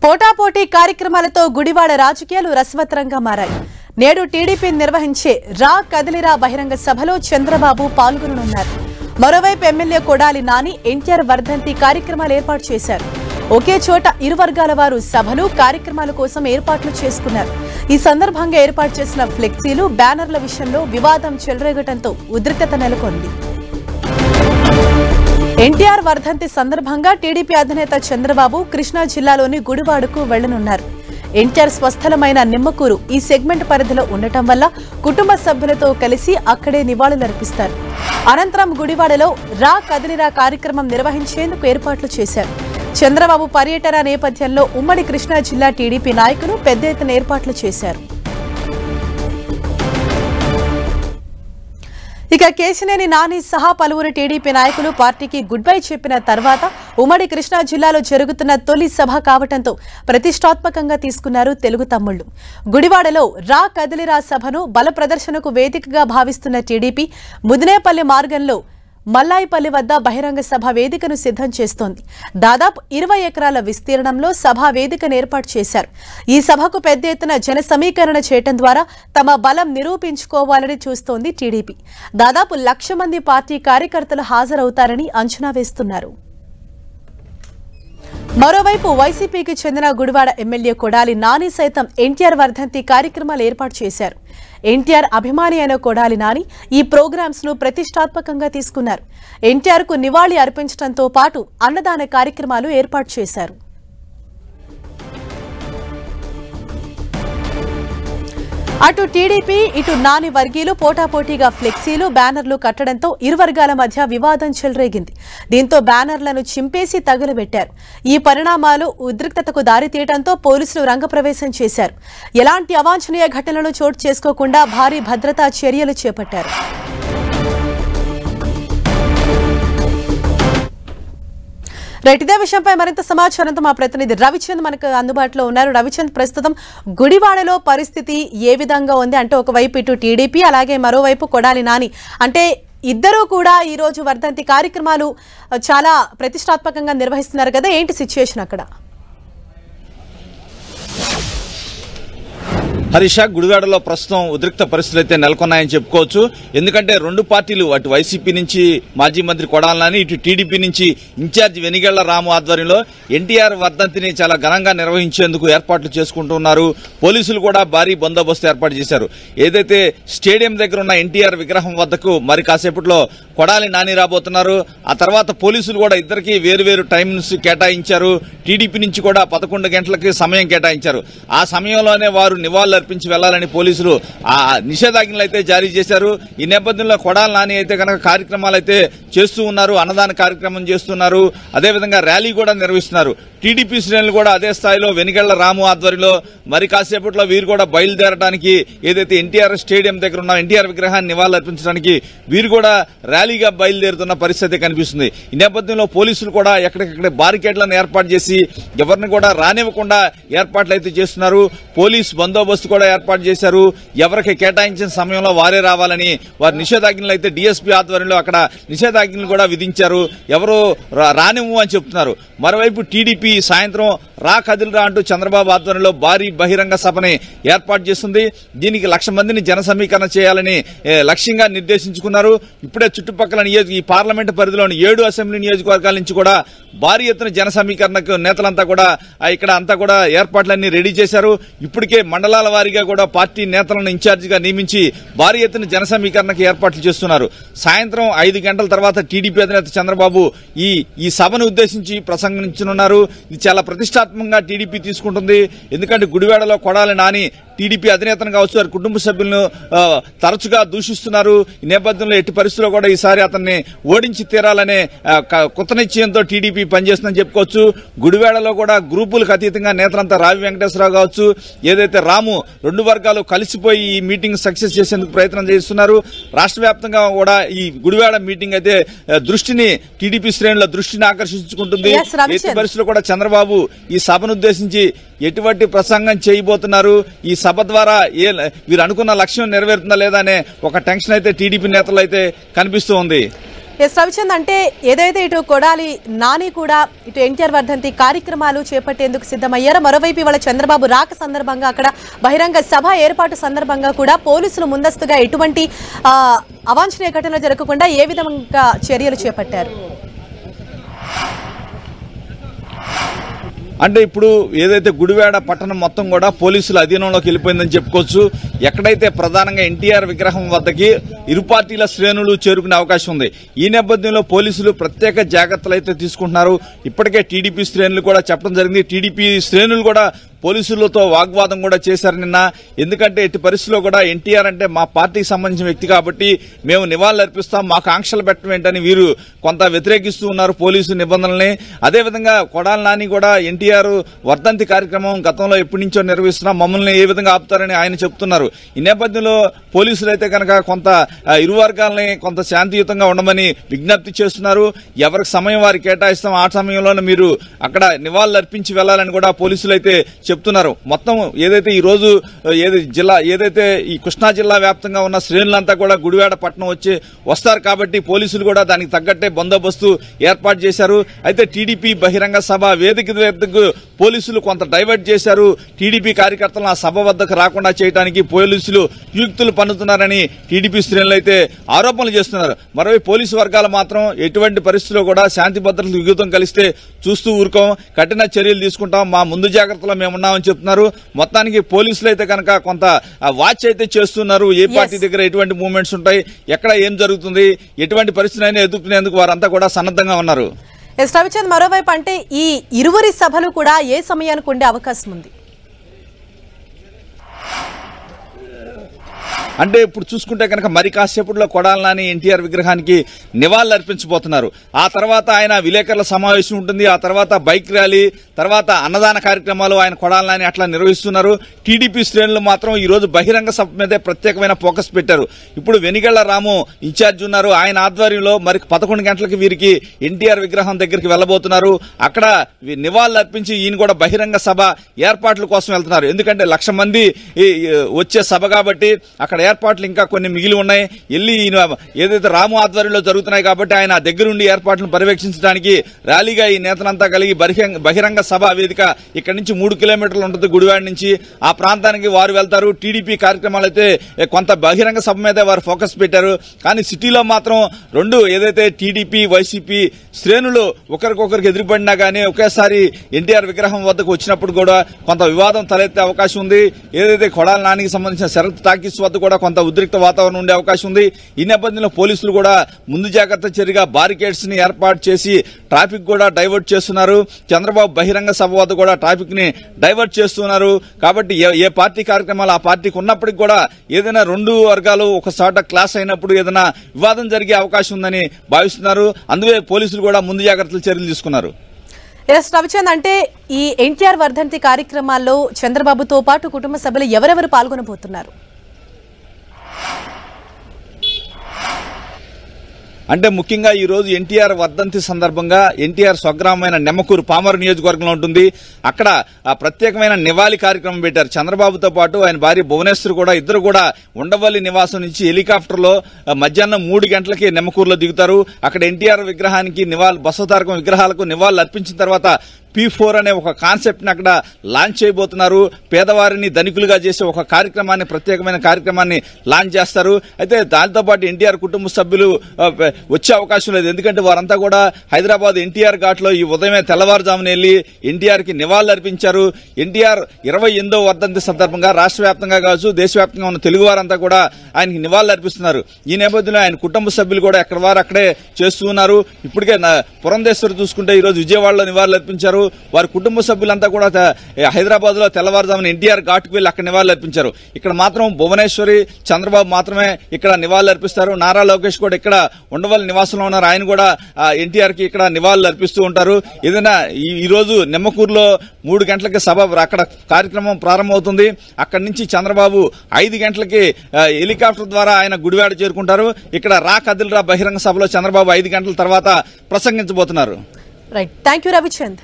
పోటాపోటీ కార్యక్రమాలతో గుడివాడ రాజకీయాలు రసవత్తరంగా మారాయి. నేడు టీడీపీ నిర్వహించే రా కదిలిరా బహిరంగ సభలో చంద్రబాబు పాల్గొననున్నారు. మరోవైపు ఎమ్మెల్యే కొడాలి నాని ఎన్టీఆర్ వర్ధంతి కార్యక్రమాలు ఏర్పాటు చేశారు. ఒకే చోట ఇరు వర్గాల వారు సభలు కార్యక్రమాల కోసం ఏర్పాట్లు చేసుకున్నారు. ఈ సందర్భంగా ఏర్పాటు చేసిన ఫ్లెక్సీలు బ్యానర్ల విషయంలో వివాదం చెలరేగటంతో ఉద్రిక్తత నెలకొంది. ఎన్టీఆర్ వర్ధంతి సందర్భంగా టీడీపీ అధినేత చంద్రబాబు కృష్ణా జిల్లాలోని గుడివాడకు వెళ్లనున్నారు. ఎన్టీఆర్ స్వస్థలమైన నిమ్మకూరు ఈ సెగ్మెంట్ పరిధిలో ఉండటం వల్ల కుటుంబ సభ్యులతో కలిసి అక్కడే నివాళులర్పిస్తారు. అనంతరం గుడివాడలో రా కదిలిరా కార్యక్రమం నిర్వహించేందుకు ఏర్పాట్లు చేశారు. చంద్రబాబు పర్యటన నేపథ్యంలో ఉమ్మడి కృష్ణా జిల్లా టీడీపీ నాయకులు పెద్ద ఎత్తున ఏర్పాట్లు చేశారు. ఇక కేశినేని నాని సహా పలువురు టీడీపీ నాయకులు పార్టీకి గుడ్ బై చెప్పిన తర్వాత ఉమ్మడి కృష్ణా జిల్లాలో జరుగుతున్న తొలి సభ కావడంతో ప్రతిష్టాత్మకంగా తీసుకున్నారు తెలుగు తమ్ముళ్లు. గుడివాడలో రా కదిలిరా సభను బల ప్రదర్శనకు వేదికగా భావిస్తున్న టీడీపీ ముదినేపల్లి మార్గంలో మల్లాయిపల్లి వద్ద బహిరంగ సభ వేదికను సిద్ధం చేస్తోంది. దాదాపు 20 ఎకరాల విస్తీర్ణంలో సభా వేదికను ఏర్పాటు చేశారు. ఈ సభకు పెద్ద ఎత్తున జన సమీకరణ చేయడం ద్వారా తమ బలం నిరూపించుకోవాలని చూస్తోంది టీడీపీ. దాదాపు 1,00,000 మంది పార్టీ కార్యకర్తలు హాజరవుతారని అంచనా వేస్తున్నారు. మరోవైపు వైసీపీకి చెందిన గుడివాడ ఎమ్మెల్యే కొడాలి నాని సైతం ఎన్టీఆర్ వర్ధంతి కార్యక్రమాలు ఏర్పాటు చేశారు. ఎన్టీఆర్ అభిమాని అయిన కొడాలి నాని ఈ ప్రోగ్రామ్స్ ను ప్రతిష్టాత్మకంగా తీసుకున్నారు. ఎన్టీఆర్ కు నివాళి అర్పించడంతో పాటు అన్నదాన కార్యక్రమాలు ఏర్పాటు చేశారు. అటు టీడీపీ ఇటు నాని వర్గీయులు పోటాపోటీగా ఫ్లెక్సీలు బ్యానర్లు కట్టడంతో ఇరు వర్గాల మధ్య వివాదం చెలరేగింది. దీంతో బ్యానర్లను చింపేసి తగులబెట్టారు. ఈ పరిణామాలు ఉద్రిక్తతకు దారితీయడంతో పోలీసులు రంగప్రవేశం చేశారు. ఎలాంటి అవాంఛనీయ ఘటనలు చోటు చేసుకోకుండా భారీ భద్రతా చర్యలు చేపట్టారు. ఇదే విషయంపై మరింత సమాచారంతో మా ప్రతినిధి రవిచంద్ మనకు అందుబాటులో ఉన్నారు. రవిచంద్, ప్రస్తుతం గుడివాడలో పరిస్థితి ఏ విధంగా ఉంది? అంటే ఒకవైపు ఇటు టీడీపీ అలాగే మరోవైపు కొడాలి నాని, అంటే ఇద్దరూ కూడా ఈ రోజు వర్ధంతి కార్యక్రమాలు చాలా ప్రతిష్టాత్మకంగా నిర్వహిస్తున్నారు కదా, ఏంటి సిచ్యుయేషన్ అక్కడ? హరీష, గుడివాడలో ప్రస్తుతం ఉద్రిక్త పరిస్థితులు అయితే నెలకొన్నాయని చెప్పుకోవచ్చు. ఎందుకంటే రెండు పార్టీలు, అటు వైసీపీ నుంచి మాజీ మంత్రి కొడాలి నాని, ఇటు టీడీపీ నుంచి ఇన్ఛార్జ్ వెనిగళ్ల రాము ఆధ్వర్యంలో ఎన్టీఆర్ వర్ధంతిని చాలా ఘనంగా నిర్వహించేందుకు ఏర్పాట్లు చేసుకుంటున్నారు. పోలీసులు కూడా భారీ బందోబస్తు ఏర్పాటు చేశారు. ఏదైతే స్టేడియం దగ్గర ఉన్న ఎన్టీఆర్ విగ్రహం వద్దకు మరి కాసేపట్లో కొడాలి నాని రాబోతున్నారు. ఆ తర్వాత పోలీసులు కూడా ఇద్దరికి వేరువేరు టైమ్స్ కేటాయించారు. టీడీపీ నుంచి కూడా 11 గంటలకి సమయం కేటాయించారు. ఆ సమయంలోనే వారు నివాళులు అర్పించి వెళ్లాలని పోలీసులు ఆ నిషేధాజ్ఞలు అయితే జారీ చేశారు. ఈ నేపథ్యంలో కొడాలి నాని అయితే కనుక కార్యక్రమాలు అయితే చేస్తూ ఉన్నారు. అన్నదాన కార్యక్రమం చేస్తున్నారు. అదేవిధంగా ర్యాలీ కూడా నిర్వహిస్తున్నారు. టీడీపీ శ్రేణులు కూడా అదే స్థాయిలో వెనిగళ్ల రాము ఆధ్వర్యంలో మరి కాసేపట్లో వీరు కూడా బయలుదేరడానికి, ఏదైతే ఎన్టీఆర్ స్టేడియం దగ్గర ఉన్న ఎన్టీఆర్ విగ్రహాన్ని నివాళులు అర్పించడానికి వీరు కూడా ర్యాలీగా బయలుదేరుతున్న పరిస్థితి కనిపిస్తుంది. ఈ నేపథ్యంలో పోలీసులు కూడా ఎక్కడికక్కడ బారికేడ్లను ఏర్పాటు చేసి ఎవరిని కూడా రానివ్వకుండా ఏర్పాట్లు అయితే చేస్తున్నారు. పోలీస్ బందోబస్తు కూడా ఏర్పాటు చేశారు. ఎవరికి కేటాయించిన సమయంలో వారే రావాలని వారి నిషేధాజ్ఞలు అయితే డీఎస్పీ ఆధ్వర్యంలో అక్కడ నిషేధాజ్ఞలు కూడా విధించారు. ఎవరు రానివ్వు అని చెప్తున్నారు. మరోవైపు టీడీపీ సాయంత్రం రా కదిలిరా అంటూ చంద్రబాబు ఆధ్వర్యంలో భారీ బహిరంగ సభని ఏర్పాటు చేస్తుంది. దీనికి 1,00,000 మందిని జన సమీకరణ చేయాలని లక్ష్యంగా నిర్దేశించుకున్నారు. ఇప్పుడే చుట్టుపక్కల ఈ పార్లమెంటు పరిధిలోని 7 అసెంబ్లీ నియోజకవర్గాల నుంచి కూడా భారీ ఎత్తున జన సమీకరణకు నేతలంతా కూడా ఇక్కడ అంతా కూడా ఏర్పాట్లన్నీ రెడీ చేశారు. ఇప్పటికే మండలాల వారీగా కూడా పార్టీ నేతలను ఇన్ఛార్జిగా నియమించి భారీ ఎత్తున జన సమీకరణకు ఏర్పాట్లు చేస్తున్నారు. సాయంత్రం 5 గంటల తర్వాత టీడీపీ అధినేత చంద్రబాబు ఈ సభను ఉద్దేశించి ప్రసంగించనున్నారు. ఇది చాలా ప్రతిష్టాత్మకంగా టీడీపీ తీసుకుంటుంది. ఎందుకంటే గుడివాడలో కొడాలి నాని టీడీపీ అధినేతను కావచ్చు, వారి కుటుంబ సభ్యులను తరచుగా దూషిస్తున్నారు. ఈ నేపథ్యంలో ఎట్టి పరిస్థితుల్లో కూడా ఈసారి అతన్ని ఓడించి తీరాలనే కొత్త నిశ్చయంతో టీడీపీ పనిచేస్తుందని చెప్పుకోవచ్చు. గుడివాడలో కూడా గ్రూపులకు అతీతంగా నేతలంతా రావి వెంకటేశ్వరరావు కావచ్చు, ఏదైతే రాము, రెండు వర్గాలు కలిసిపోయి ఈ మీటింగ్ సక్సెస్ చేసేందుకు ప్రయత్నం చేస్తున్నారు. రాష్ట్ర వ్యాప్తంగా కూడా ఈ గుడివాడ మీటింగ్ అయితే టీడీపీ శ్రేణుల దృష్టిని ఆకర్షించుకుంటుంది. ఎట్టి పరిస్థితుల్లో కూడా చంద్రబాబు ఈ సభను ఉద్దేశించి ఎటువంటి ప్రసంగం చేయబోతున్నారు, ఈ సభ ద్వారా వీరు అనుకున్న లక్ష్యం నెరవేరుతుందా లేదా అనే ఒక టెన్షన్ అయితే టీడీపీ నేతలు అయితే కనిపిస్తూ ఉంది. ఎస్ రవిచంద్, అంటే ఏదైతే ఇటు కొడాలి నాని కూడా ఇటు ఎన్టీఆర్ వర్ధంతి కార్యక్రమాలు చేపట్టేందుకు సిద్ధమయ్యారో, మరోవైపు ఇవాళ చంద్రబాబు రాక సందర్భంగా అక్కడ బహిరంగ సభ ఏర్పాటు సందర్భంగా కూడా పోలీసులు ముందస్తుగా ఎటువంటి అవాంఛనీయ ఘటనలు జరగకుండా ఏ విధంగా చర్యలు చేపట్టారు? అంటే ఇప్పుడు ఏదైతే గుడివాడ పట్టణం మొత్తం కూడా పోలీసుల అధీనంలోకి వెళ్ళిపోయిందని చెప్పుకోవచ్చు. ఎక్కడైతే ప్రధానంగా ఎన్టీఆర్ విగ్రహం వద్దకి ఇరు పార్టీల శ్రేణులు చేరుకునే అవకాశం ఉంది. ఈ నేపథ్యంలో పోలీసులు ప్రత్యేక జాగ్రత్తలు అయితే తీసుకుంటున్నారు. ఇప్పటికే టీడీపీ శ్రేణులు కూడా చెప్పడం జరిగింది. టీడీపీ శ్రేణులు కూడా పోలీసులతో వాగ్వాదం కూడా చేశారు నిన్న. ఎందుకంటే ఎట్టి పరిస్థితుల్లో కూడా ఎన్టీఆర్ అంటే మా పార్టీకి సంబంధించిన వ్యక్తి కాబట్టి మేము నివాళులు అర్పిస్తాం, మాకు ఆంక్షలు పెట్టడం ఏంటని వీరు కొంత వ్యతిరేకిస్తూ ఉన్నారు పోలీసు నిబంధనల్ని. అదేవిధంగా కొడాలి నాని కూడా ఎన్టీఆర్ వర్ధంతి కార్యక్రమం గతంలో ఎప్పటి నుంచో నిర్వహిస్తున్నాం, మమ్మల్ని ఏ విధంగా ఆపుతారని ఆయన చెప్తున్నారు. ఈ నేపథ్యంలో పోలీసులు అయితే కనుక కొంత ఇరు వర్గాలని కొంత శాంతియుతంగా ఉండమని విజ్ఞప్తి చేస్తున్నారు. ఎవరికి సమయం వారు కేటాయిస్తాం, ఆ సమయంలోనే మీరు అక్కడ నివాళులు అర్పించి వెళ్లాలని కూడా పోలీసులు అయితే చెప్తున్నారు. మొత్తం ఏదైతే ఈ రోజు ఏదైతే ఈ కృష్ణా జిల్లా వ్యాప్తంగా ఉన్న శ్రేణులంతా కూడా గుడివాడ పట్టణం వస్తారు కాబట్టి పోలీసులు కూడా దానికి తగ్గట్టే బందోబస్తు ఏర్పాటు చేశారు. అయితే టీడీపీ బహిరంగ సభ వేదికకు పోలీసులు కొంత డైవర్ట్ చేశారు. టీడీపీ కార్యకర్తలను ఆ సభ వద్దకు రాకుండా చేయడానికి పోలీసులు యుక్తులు పన్నుతున్నారని టీడీపీ శ్రేణులు అయితే ఆరోపణలు చేస్తున్నారు. మరోవైపు పోలీసు వర్గాలు మాత్రం ఎటువంటి పరిస్థితుల్లో కూడా శాంతి భద్రతలు విఘాతం కలిస్తే చూస్తూ ఊరుకోం, కఠిన చర్యలు తీసుకుంటాం, మా ముందు జాగ్రత్తలో మేమున్నామని చెప్తున్నారు. మొత్తానికి పోలీసులు అయితే కనుక కొంత వాచ్ అయితే చేస్తున్నారు. ఏ పార్టీ దగ్గర ఎటువంటి మూవ్మెంట్స్ ఉంటాయి, ఎక్కడ ఏం జరుగుతుంది, ఎటువంటి పరిస్థితులైనా ఎదుర్కొనేందుకు వారంతా కూడా సన్నద్ధంగా ఉన్నారు. ఎస్ రవిచంద్, మరోవైపు అంటే ఈ ఇరువురి సభలు కూడా ఏ సమయానికి ఉండే అవకాశం ఉంది? అంటే ఇప్పుడు చూసుకుంటే కనుక మరి కాసేపట్లో కొడాలి నాని ఎన్టీఆర్ విగ్రహానికి నివాళులు అర్పించబోతున్నారు. ఆ తర్వాత ఆయన విలేకరుల సమావేశం ఉంటుంది, ఆ తర్వాత బైక్ ర్యాలీ, తర్వాత అన్నదాన కార్యక్రమాలు ఆయన కొడాలి నాని అట్లా నిర్వహిస్తున్నారు. టీడీపీ శ్రేణులు మాత్రం ఈ రోజు బహిరంగ సభ మీదే ప్రత్యేకమైన ఫోకస్ పెట్టారు. ఇప్పుడు వెనిగళ్ల రాము ఇన్ఛార్జ్ ఉన్నారు, ఆయన ఆధ్వర్యంలో మరి 11 గంటలకు వీరికి ఎన్టీఆర్ విగ్రహం దగ్గరికి వెళ్లబోతున్నారు. అక్కడ నివాళులు అర్పించి ఈయన కూడా బహిరంగ సభ ఏర్పాట్ల కోసం వెళ్తున్నారు. ఎందుకంటే 1,00,000 మంది వచ్చే సభ కాబట్టి అక్కడ ఏర్పాట్లు ఇంకా కొన్ని మిగిలి ఉన్నాయి. వెళ్ళి ఏదైతే రాము ఆధ్వర్యంలో జరుగుతున్నాయి కాబట్టి ఆయన దగ్గరుండి ఏర్పాట్లను పర్యవేక్షించడానికి ర్యాలీగా ఈ నేతలంతా కలిగి బహిరంగ సభ వేదిక ఇక్కడి నుంచి 3 కిలోమీటర్లు ఉంటుంది గుడివాడ నుంచి. ఆ ప్రాంతానికి వారు వెళ్తారు. టీడీపీ కార్యక్రమాలు అయితే కొంత బహిరంగ సభ మీదే వారు ఫోకస్ పెట్టారు. కానీ సిటీలో మాత్రం రెండు ఏదైతే టీడీపీ వైసీపీ శ్రేణులు ఒకరికొకరికి ఎదురుపడినా గానీ ఒకేసారి ఎన్టీఆర్ విగ్రహం వద్దకు వచ్చినప్పుడు కూడా కొంత వివాదం తలెత్తే అవకాశం ఉంది. ఏదైతే కొడాలి నానికి సంబంధించిన శరత్ టాకీస్ వద్ద కూడా కొంత ఉద్రిక్త వాతావరణం ఉండే అవకాశం ఉంది. ఈ నేపథ్యంలో పోలీసులు కూడా ముందు జాగ్రత్త చర్యగా బారికేడ్స్ ని ఏర్పాటు చేసి ట్రాఫిక్ కూడా డైవర్ట్ చేస్తున్నారు. చంద్రబాబు బహిరంగ సభ వద్ద కూడా ట్రాఫిక్ ని డైవర్ట్ చేస్తున్నారు. కాబట్టి ఏ పార్టీ కార్యక్రమాలు ఆ పార్టీకి ఉన్నప్పటికీ కూడా ఏదైనా రెండు వర్గాలు ఒక చోట క్లాస్ అయినప్పుడు ఏదైనా వివాదం జరిగే అవకాశం ఉందని భావిస్తున్నారు. అందుకే పోలీసులు కూడా ముందు జాగ్రత్తలు చర్యలు తీసుకున్నారు. ఎస్ రవిచంద్, అంటే ఈ ఎన్టీఆర్ వర్ధంతి కార్యక్రమాల్లో చంద్రబాబుతో పాటు కుటుంబ సభ్యులు ఎవరెవరు పాల్గొనబోతున్నారు? అంటే ముఖ్యంగా ఈ రోజు ఎన్టీఆర్ వర్ధంతి సందర్భంగా ఎన్టీఆర్ స్వగ్రామమైన నెమ్మకూరు పామరు నియోజకవర్గంలో ఉంటుంది. అక్కడ ప్రత్యేకమైన నివాళి కార్యక్రమం పెట్టారు. చంద్రబాబుతో పాటు ఆయన భార్య భువనేశ్వర్ కూడా ఇద్దరు కూడా ఉండవల్లి నివాసం నుంచి హెలికాప్టర్లో మధ్యాహ్నం 3 గంటలకి నెమ్మకూరులో దిగుతారు. అక్కడ ఎన్టీఆర్ విగ్రహానికి బసవతారకం విగ్రహాలకు నివాళులు అర్పించిన తర్వాత P4 అనే ఒక కాన్సెప్ట్ ని అక్కడ లాంచ్ చేయబోతున్నారు. పేదవారిని ధనికులుగా చేసే ఒక కార్యక్రమాన్ని ప్రత్యేకమైన కార్యక్రమాన్ని లాంచ్ చేస్తారు. అయితే దానితో పాటు ఎన్టీఆర్ కుటుంబ సభ్యులు వచ్చే అవకాశం లేదు. ఎందుకంటే వారంతా కూడా హైదరాబాద్ ఎన్టీఆర్ ఘాట్ లో ఈ ఉదయమే తెల్లవారుజామున వెళ్లి ఎన్టీఆర్ కి నివాళులు అర్పించారు. ఎన్టీఆర్ 28వ వర్ధంతి సందర్భంగా రాష్ట్ర వ్యాప్తంగా కావచ్చు దేశవ్యాప్తంగా ఉన్న తెలుగు వారంతా కూడా ఆయనకి నివాళులు అర్పిస్తున్నారు. ఈ నేపథ్యంలో ఆయన కుటుంబ సభ్యులు కూడా ఎక్కడ వారు అక్కడే చేస్తూ ఉన్నారు. ఇప్పటికే పురంధేశ్వరి చూసుకుంటే ఈ రోజు విజయవాడలో నివాళులు అర్పించారు. వారి కుటుంబ సభ్యులంతా కూడా హైదరాబాద్ లో తెల్లవారుజామున ఎన్టీఆర్ ఘాట్కు వెళ్లి అక్కడ నివాళులు అర్పించారు. ఇక్కడ మాత్రం భువనేశ్వరి చంద్రబాబు మాత్రమే ఇక్కడ నివాళులు అర్పిస్తారు. నారా లోకేష్ కూడా ఇక్కడ ఉండవల్లి నివాసంలో ఉన్నారు. ఆయన కూడా ఎన్టీఆర్ కి ఇక్కడ నివాళులు అర్పిస్తూ ఉంటారు. ఏదైనా ఈ రోజు నెమ్మకూరులో 3 గంటలకి సభ అక్కడ కార్యక్రమం ప్రారంభమవుతుంది. అక్కడి నుంచి చంద్రబాబు 5 గంటలకి హెలికాప్టర్ ద్వారా ఆయన గుడివాడ చేరుకుంటారు. ఇక్కడ రా కదిలిరా బహిరంగ సభలో చంద్రబాబు 5 గంటల తర్వాత ప్రసంగించబోతున్నారు. Right, thank you Ravichand.